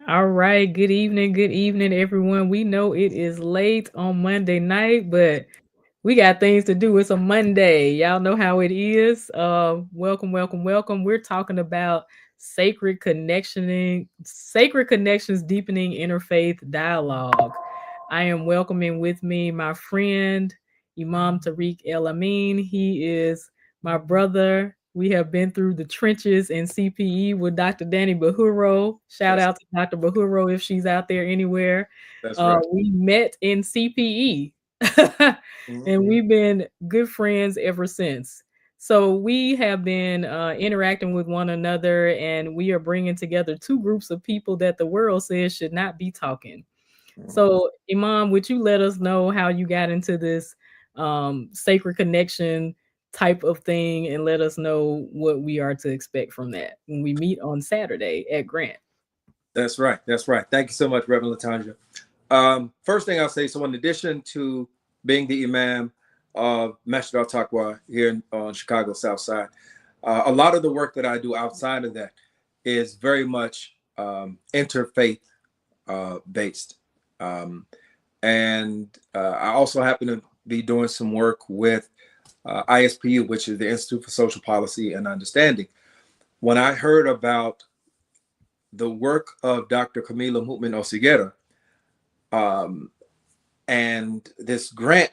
All right. Good evening, everyone. We know it is late on Monday night, but we got things to do. It's a Monday. Y'all know how it is. Welcome. We're talking about sacred connections, deepening interfaith dialogue. I am welcoming with me my friend Imam Tariq El Amin. He is my brother. We have been through the trenches in CPE with Dr. Danny Bahuro. Shout That's out to Dr. Bahuro if she's out there anywhere. that's right. We met in CPE. And Mhm. we've been good friends ever since. So we have been interacting with one another, and we are bringing together two groups of people that the world says should not be talking. Mhm. So, Imam, would you let us know how you got into this sacred connection type of thing, and let us know what we are to expect from that when we meet on Saturday at Grant? That's right. That's right. Thank you so much, Reverend Latanja. First thing I'll say, so in addition to being the imam of Masjid Al Taqwa here on Chicago South Side, a lot of the work that I do outside of that is very much interfaith based. Um, and I also happen to be doing some work with ISPU, which is the Institute for Social Policy and Understanding. When I heard about the work of Dr. Camila Mutman Oseguera, um, and this grant,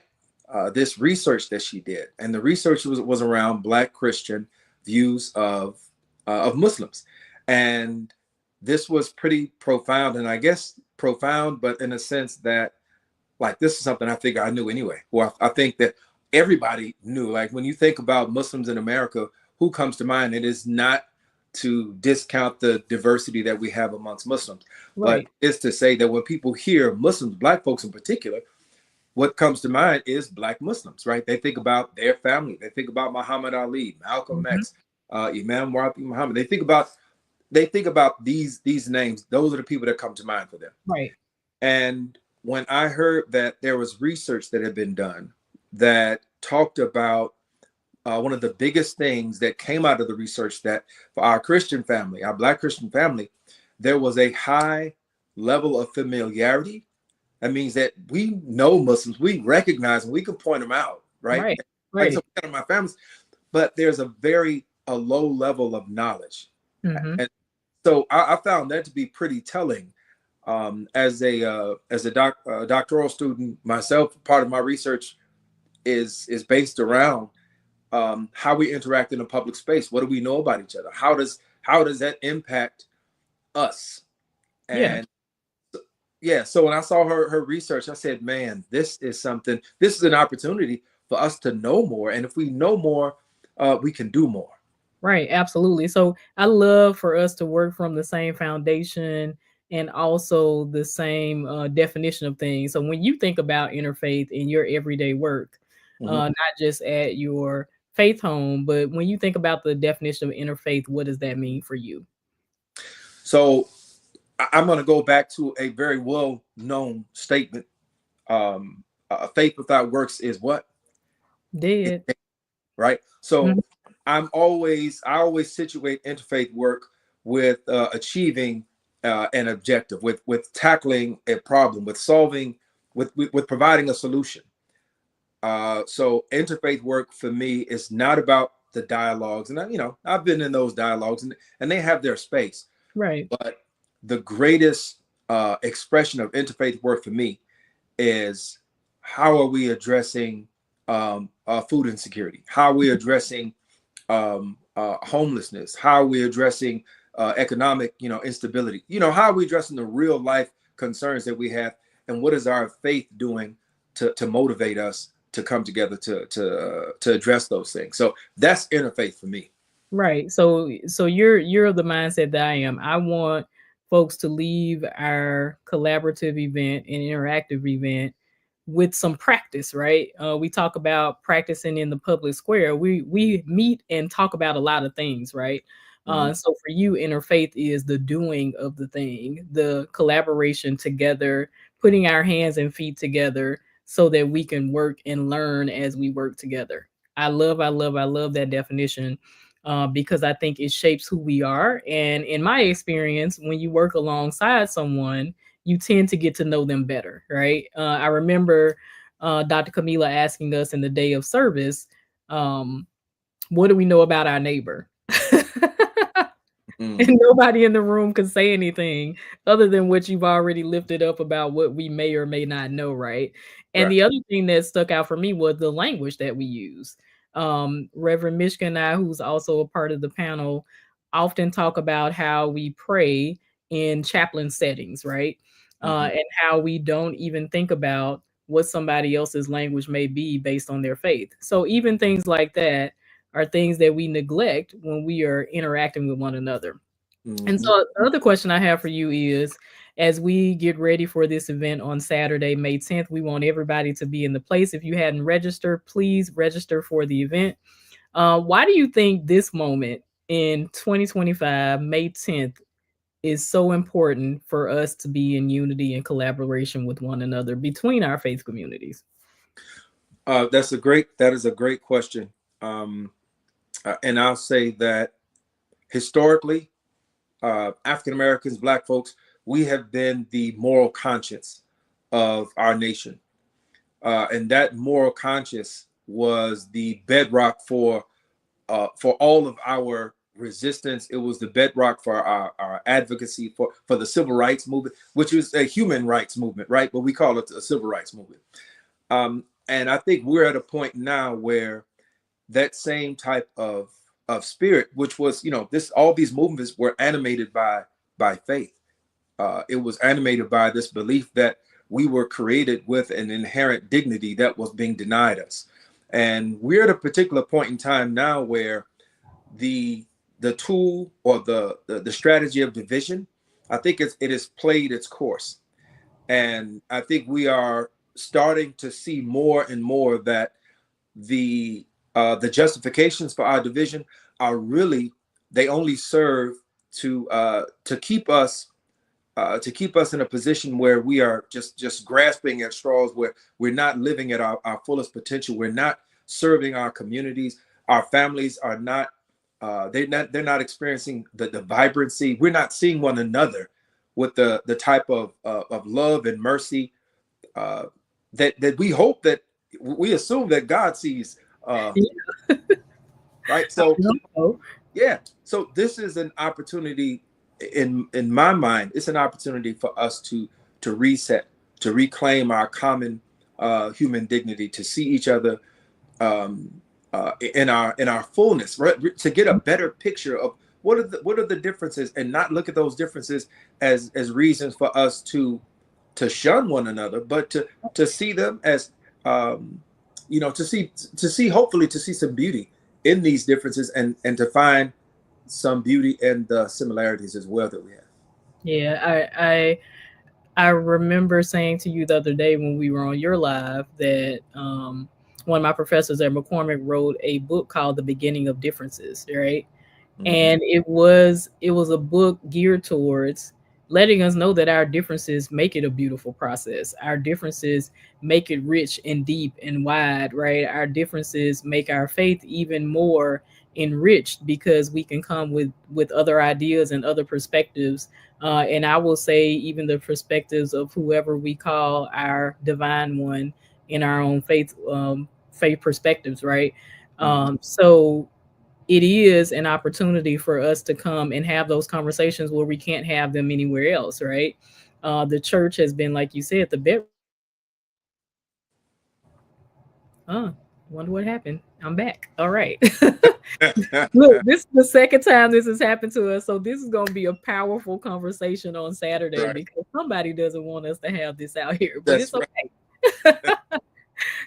this research that she did, and the research was around Black Christian views of Muslims, and this was pretty profound, and I guess profound, but in a sense that like this is something I think I knew anyway. Well, I think that everybody knew. Like when you think about Muslims in America, who comes to mind? It is not to discount the diversity that we have amongst Muslims, but Right. it's to say that when people hear Muslims, Black folks in particular, what comes to mind is Black Muslims, right? They think about their family. They think about Muhammad Ali, Malcolm Hmm. X, Imam Rafi Muhammad. They think about these names. Those are the people that come to mind for them. Right. And when I heard that there was research that had been done that talked about one of the biggest things that came out of the research, that for our Christian family, our Black Christian family, there was a high level of familiarity. That means that we know Muslims, we recognize them, we can point them out, right? Right. Like I said, Right. my families, but there's a low level of knowledge. Hmm. And so I found that to be pretty telling. As a doctoral student myself, part of my research is based around how we interact in a public space. What do we know about each other? How does that impact us? Yeah. And yeah, so when I saw her research, I said, man, this is something. This is an opportunity for us to know more, and if we know more, we can do more. Right, absolutely. So I love for us to work from the same foundation and also the same definition of things. So when you think about interfaith in your everyday work, Mhm. not just at your faith home, but when you think about the definition of interfaith, what does that mean for you? So I'm going to go back to a very well known statement. Faith without works is what? It's Dead. dead, right? Mhm. So I always situate interfaith work with achieving an objective, with tackling a problem, with solving, with providing a solution. So interfaith work for me is not about the dialogues, and I've been in those dialogues, and they have their space. Right. But the greatest expression of interfaith work for me is how are we addressing food insecurity? How are we addressing homelessness? How are we addressing economic, instability? How are we addressing the real life concerns that we have, and what is our faith doing to motivate us to come together to address those things? So that's interfaith for me. Right. So you're the mindset that I am. I want folks to leave our collaborative event and interactive event with some practice, right? We talk about practicing in the public square. We meet and talk about a lot of things, right? Mhm. So for you, interfaith is the doing of the thing, the collaboration together, putting our hands and feet together so that we can work and learn as we work together. I love that definition. because I think it shapes who we are. And in my experience, when you work alongside someone, you tend to get to know them better, right? I remember Dr. Camila asking us in the day of service, um, what do we know about our neighbor? Mm. And nobody in the room could say anything other than what you've already lifted up about what we may or may not know, right? And Right. the other thing that stuck out for me was the language that we use. Reverend Mishka and I, who's also a part of the panel, often talk about how we pray in chaplain settings, right? Hmm. And how we don't even think about what somebody else's language may be based on their faith. So even things like that are things that we neglect when we are interacting with one another. And Hmm. so the other question I have for you is, as we get ready for this event on Saturday, May 10th, we want everybody to be in the place. If you hadn't registered, please register for the event. Why do you think this moment in 2025, May 10th, is so important for us to be in unity and collaboration with one another between our faith communities? That is a great question. Um, and I'll say that historically, African Americans, Black folks, we have been the moral conscience of our nation. And that moral conscience was the bedrock for all of our resistance. It was the bedrock for our advocacy for the civil rights movement, which is a human rights movement, right? But we call it a civil rights movement. And I think we're at a point now where that same type of spirit, which was, this all these movements were animated by faith. It was animated by this belief that we were created with an inherent dignity that was being denied us. And we're at a particular point in time now where the tool or the strategy of division, I think it has played its course. And I think we are starting to see more and more that the justifications for our division are really, they only serve to keep us in a position where we are just grasping at straws, where we're not living at our fullest potential. We're not serving our communities. Our families are not they're not experiencing the vibrancy. We're not seeing one another with the type of love and mercy uh, that we hope, that we assume that God sees. Right. So No. yeah. So this is an opportunity, in my mind, it's an opportunity for us to reset, to reclaim our common human dignity, to see each other um, in our fullness, right? To get a better picture of what are the differences, and not look at those differences as reasons for us to shun one another, but to see them as to see hopefully to see some beauty in these differences, and to find some beauty in the similarities as well that we have. Yeah, I remember saying to you the other day when we were on your live that one of my professors at McCormick wrote a book called The Beginning of Differences, right? Mm-hmm. And it was a book geared towards letting us know that our differences make it a beautiful process. Our differences make it rich and deep and wide, right? Our differences make our faith even more enriched because we can come with other ideas and other perspectives, and I will say even the perspectives of whoever we call our divine one in our own faith perspectives, right? Mm-hmm. So it is an opportunity for us to come and have those conversations where we can't have them anywhere else, right? The church has been, like you said, the bedrock of our faith. Wonder what happened. I'm back. All right. Look, this is the second time this has happened to us, so this is going to be a powerful conversation on Saturday Right. because somebody doesn't want us to have this out here, but That's it's right. okay.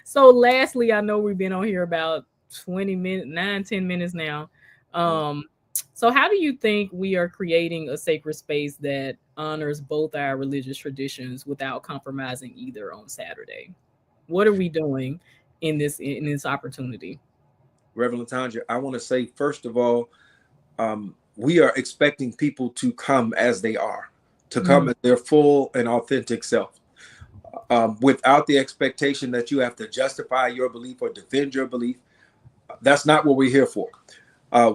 So lastly, I know we've been on here about 20 minutes, 9, 10 minutes now. Mm. Um, so how do you think we are creating a sacred space that honors both our religious traditions without compromising either on Saturday? What are we doing in this opportunity? Reverend Latanja, I want to say, first of all, we are expecting people to come as they are, to come Mm, as their full and authentic self, without the expectation that you have to justify your belief or defend your belief. That's not what we're here for.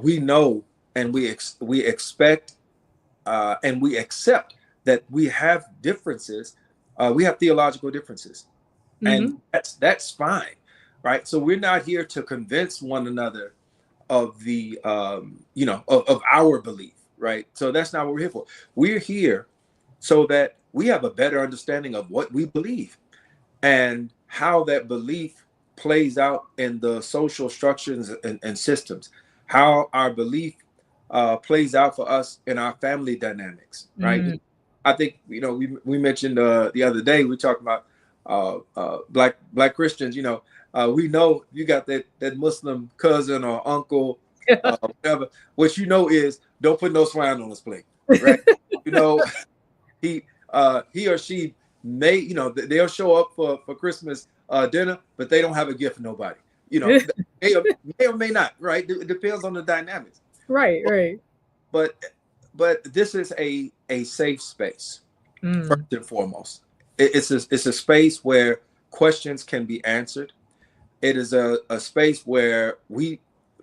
We know and we expect and we accept that we have differences. We have theological differences, and Mm-hmm. that's fine, right? So we're not here to convince one another of the of our belief, right? So that's not what we're here for. We're here so that we have a better understanding of what we believe and how that belief plays out in the social structures and systems, how our belief plays out for us in our family dynamics, right? Mm. I think we mentioned the other day we talked about black Christians. We know you got that Muslim cousin or uncle, whatever. What is don't put no swine on his plate, right? You know, he or she may they'll show up for Christmas dinner, but they don't have a gift for nobody. May or may not, right? It depends on the dynamics. Right, right. But this is a safe space first Mm. and foremost. It's a space where questions can be answered. It is a space where we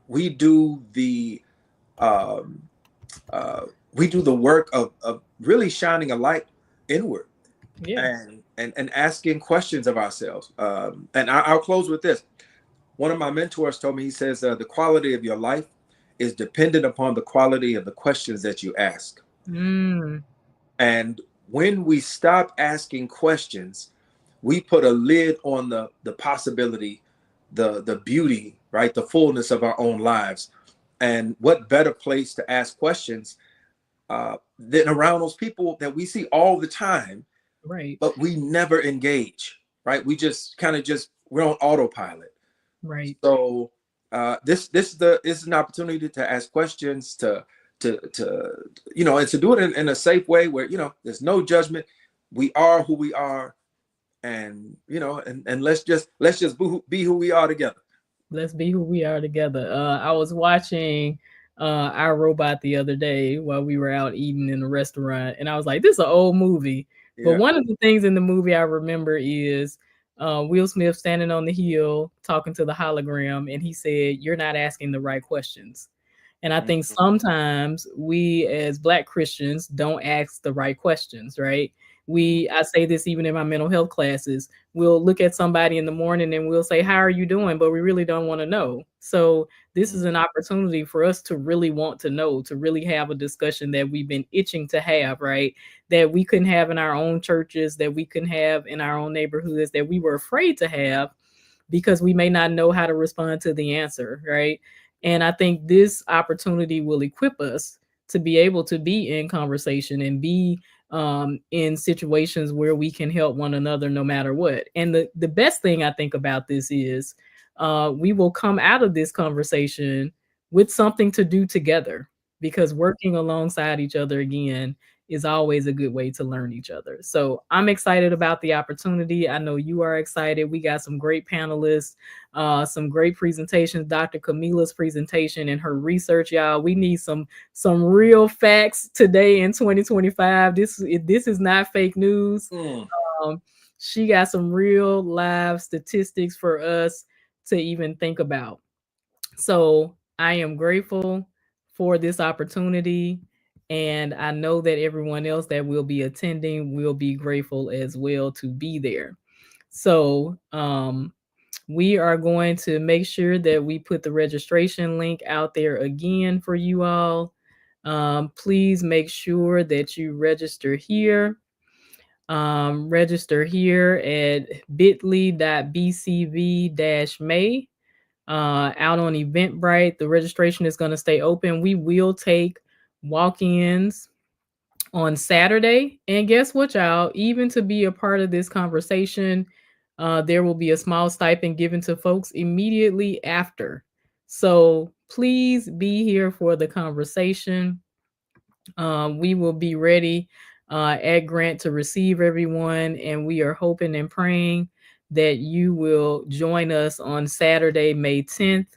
do the um, we do the work of really shining a light inward Yes. and asking questions of ourselves. And I'll close with this. One of my mentors told me, he says, the quality of your life is dependent upon the quality of the questions that you ask. Mm. And when we stop asking questions, we put a lid on the possibility, the beauty, right, the fullness of our own lives. And what better place to ask questions than around those people that we see all the time, Right, but we never engage, right? We just kind of we're on autopilot. right. So this is an opportunity to ask questions, to and to do it in a safe way where there's no judgment. We are who we are, and and let's just be who we are together. Let's be who we are together. I was watching Our Robot the other day while we were out eating in a restaurant, and I was like, "This is an old movie." But Yeah. one of the things in the movie I remember is Will Smith standing on the hill talking to the hologram, and he said, "You're not asking the right questions." And I think Mhm. sometimes we as Black Christians don't ask the right questions, right? I say this even in my mental health classes. We'll look at somebody in the morning and we'll say, "How are you doing?" But we really don't want to know. So this is an opportunity for us to really want to know, to really have a discussion that we've been itching to have, right? That we couldn't have in our own churches, that we couldn't have in our own neighborhoods, that we were afraid to have because we may not know how to respond to the answer, right? And I think this opportunity will equip us to be able to be in conversation and be in situations where we can help one another no matter what. And the best thing I think about this is we will come out of this conversation with something to do together because working alongside each other again is always a good way to learn each other. So I'm excited about the opportunity. I know you are excited. We got some great panelists, some great presentations. Dr. Camila's presentation and her research, y'all. We need some real facts today in 2025. This is not fake news. Mm. Um, she got some real live statistics for us to even think about. So I am grateful for this opportunity. And I know that everyone else that will be attending will be grateful as well to be there. So we are going to make sure that we put the registration link out there again for you all. Please make sure that you register here. Register here at bit.ly.bcv-may out on Eventbrite. The registration is going to stay open. We will take walk-ins on Saturday. And guess what, y'all? Even to be a part of this conversation, there will be a small stipend given to folks immediately after. So please be here for the conversation. We will be ready at Grant to receive everyone, and we are hoping and praying that you will join us on Saturday, May 10th.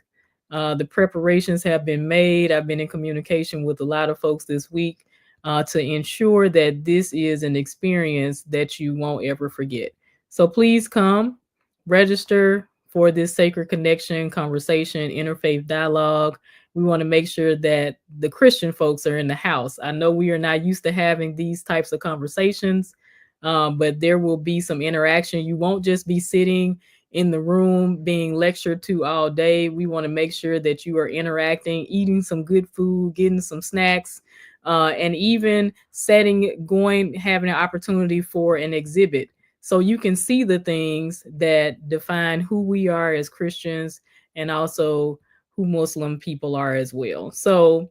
The preparations have been made. I've been in communication with a lot of folks this week to ensure that this is an experience that you won't ever forget. So please come, register for this Sacred Connection conversation, interfaith dialogue. We want to make sure that the Christian folks are in the house. I know we are not used to having these types of conversations, but there will be some interaction. You won't just be sitting in the room being lectured to all day. We want to make sure that you are interacting, eating some good food, getting some snacks, and even having an opportunity for an exhibit so you can see the things that define who we are as Christians and also who Muslim people are as well. So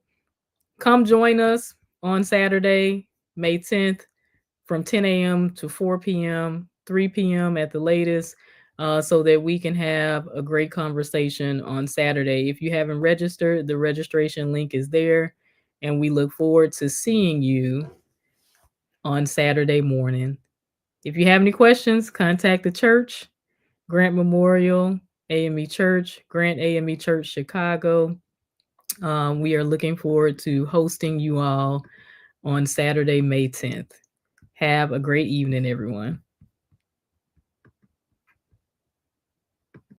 come join us on Saturday, May 10th from 10 a.m. to 4 p.m., 3 p.m. at the latest, so that we can have a great conversation on Saturday. If you haven't registered, the registration link is there, and we look forward to seeing you on Saturday morning. If you have any questions, contact the church, Grant Memorial AME Church, Grant AME Church Chicago. We are looking forward to hosting you all on Saturday, May 10th. Have a great evening, everyone.